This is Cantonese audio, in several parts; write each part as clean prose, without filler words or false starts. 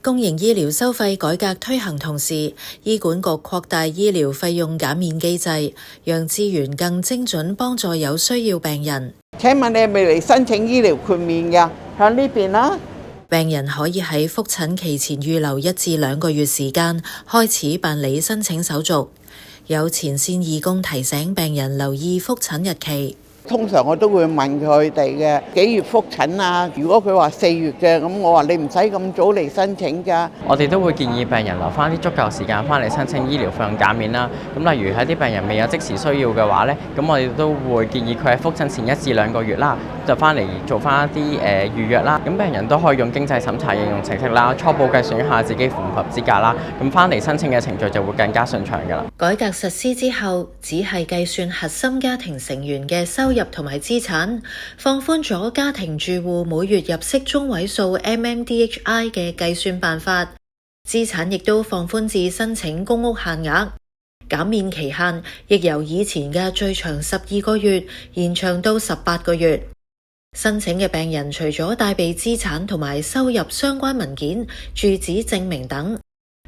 公營醫療收費改革推行同時，醫管局擴大醫療費用減免機制，讓資源更精準幫助有需要病人。請問你係咪嚟申請醫療豁免㗎？喺呢邊啦。病人可以喺覆診期前預留1至2個月時間，開始辦理申請手續。有前線義工提醒病人留意覆診日期。通常我都會問佢哋嘅幾月覆診啊？如果佢話4月嘅，咁我話你唔使咁早嚟申請㗎。我哋都會建議病人留翻啲足夠時間翻嚟申請醫療費用減免啦。咁例如喺啲病人未有即時需要嘅話呢，咁我哋都會建議佢喺覆診前1至2個月啦，就翻嚟做翻一啲預約啦。咁病人都可以用經濟審查應用程式啦，初步計算一下自己符唔符合資格啦。咁翻嚟申請嘅程序就會更加順暢㗎啦。改革實施之後，只係計算核心家庭成員嘅收入同埋資產，放寬咗家庭住戶每月入息中位數 MMDHI 嘅計算辦法，資產亦都放寬至申請公屋限額，減免期限亦由以前嘅最長12個月延長到18個月。申請嘅病人除咗帶備資產同埋收入相關文件、住址證明等，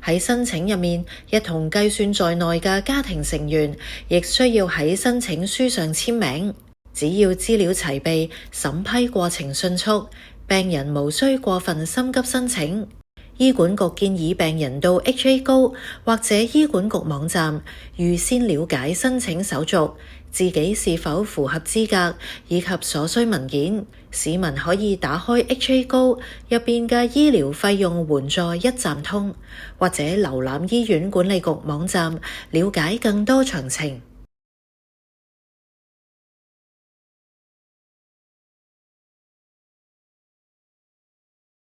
喺申請入面一同計算在內嘅家庭成員，亦需要喺申請書上簽名。只要資料齊備，審批過程迅速，病人無需過分心急申請。醫管局建議病人到 HA Go 或者醫管局網站預先了解申請手續，自己是否符合資格以及所需文件。市民可以打開 HA Go 入邊嘅醫療費用援助一站通，或者瀏覽醫院管理局網站了解更多詳情。